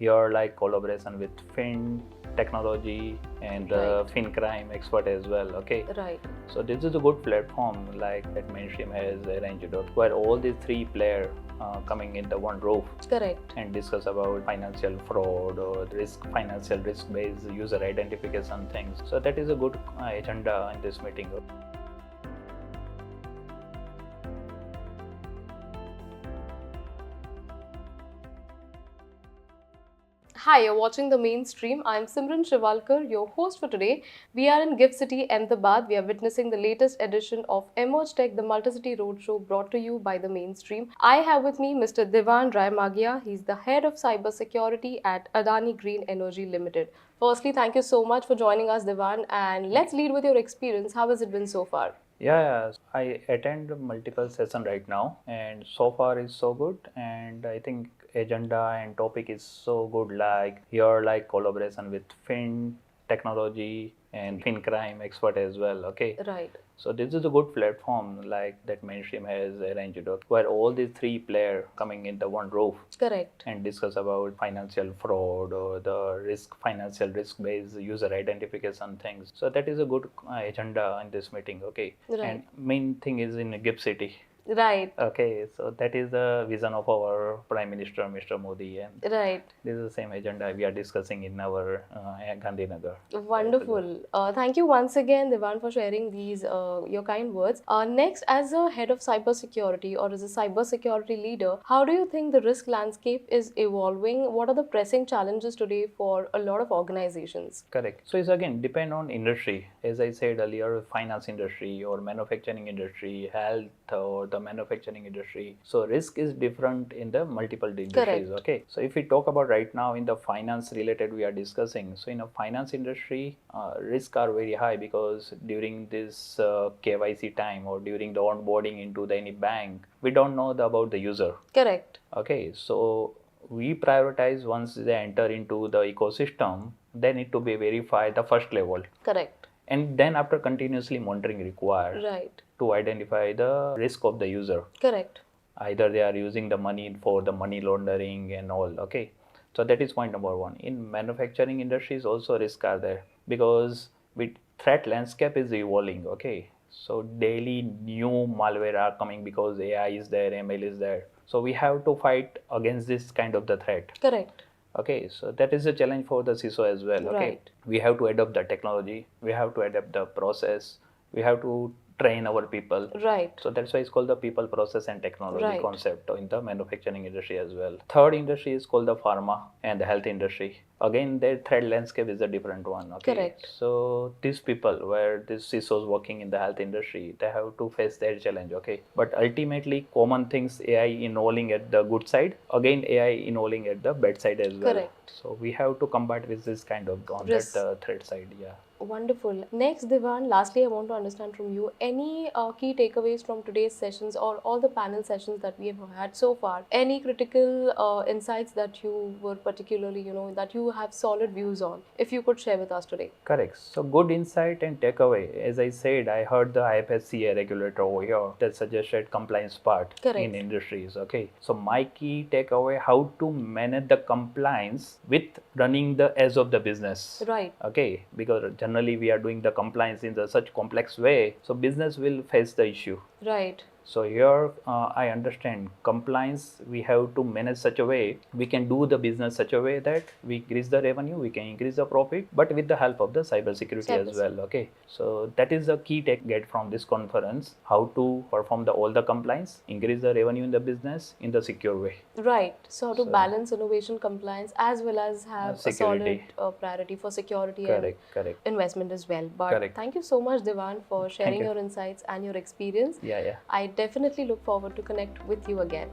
your like collaboration with Fin technology and the fin crime expert as well. Okay, Right. so this is a good platform like that mainstream has arranged, where all these three players coming in the one roof Correct. and discuss about financial fraud or financial risk based user identification things. So that is a good agenda in this meeting. Hi, you're watching The Mainstream. I'm Simran Shiwalkar, your host for today. We are in Gift City, Ahmedabad. We are witnessing the latest edition of Emerge Tech, the multi-city roadshow brought to you by The Mainstream. I have with me Mr. Divan Raimagia. He's the head of cybersecurity at Adani Green Energy Ltd. Firstly, thank you so much for joining us, Divan. And let's lead with your experience. How has it been so far? Yeah, I attend multiple sessions right now, and so far is so good. And I think agenda and topic is so good. Like your like collaboration with Fin technology and fin crime expert as well. Okay, Right. so this is a good platform like that mainstream has arranged, where all these three players coming in the one roof Correct. and discuss about financial fraud or the financial risk based user identification things. So that is a good agenda in this meeting. Okay, Right. and main thing is in Gift City. Right. Okay, so that is the vision of our Prime Minister, Mr. Modi, and Right. this is the same agenda we are discussing in our Gandhinagar. Wonderful. Thank you once again, Divan, for sharing these your kind words. Next, as a head of cybersecurity or as a cybersecurity leader, how do you think the risk landscape is evolving? What are the pressing challenges today for a lot of organizations? Correct. So it's again depend on industry. As I said earlier, finance industry or manufacturing industry, health or the manufacturing industry. So risk is different in the multiple industries. Correct. Okay. So if we talk about right now in the finance related we are discussing. So in a finance industry, risk are very high because during this KYC time or during the onboarding into any bank, we don't know about the user. Correct. Okay. So we prioritize once they enter into the ecosystem, they need to be verified the first level. Correct. And then after continuously monitoring required. Right. To identify the risk of the user. Correct. Either they are using the money for the money laundering and all. Okay, so that is point number one. In manufacturing industries also risk are there because with threat landscape is evolving. Okay, so daily new malware are coming because AI is there, ML is there, so we have to fight against this kind of the threat. Correct. Okay, so that is a challenge for the CISO as well. Okay, Right. we have to adopt the technology, we have to adapt the process, we have to train our people. Right. So that's why it's called the people, process and technology Right. concept in the manufacturing industry as well. Third industry is called the pharma and the health industry. Again, their threat landscape is a different one. Okay. Correct. So these people, where these CISOs working in the health industry, they have to face their challenge. Okay. But ultimately, common things AI involving at the good side. Again, AI involving at the bad side as well. Correct. So we have to combat with this kind of on Risk. that threat side. Yeah. Wonderful. Next, Divan, lastly, I want to understand from you any key takeaways from today's sessions or all the panel sessions that we have had so far. Any critical insights that you were particularly, that you have solid views on, if you could share with us today. Correct. So good insight and takeaway. As I said, I heard the IFSCA regulator over here that suggested compliance part. Correct. In industries. Okay. So my key takeaway: how to manage the compliance with running the as of the business. Right. Okay. Because generally we are doing the compliance in such complex way, so business will face the issue. Right. So here I understand compliance we have to manage such a way we can do the business such a way that we increase the revenue, we can increase the profit, but with the help of the cybersecurity as well. Okay, so that is the key take get from this conference: how to perform all the compliance, increase the revenue in the business in the secure way. Right. So to balance innovation, compliance, as well as have security. A solid priority for security Correct. investment as well. But Correct. thank you so much, Divan, for sharing your insights and your experience. Yeah. I definitely look forward to connect with you again.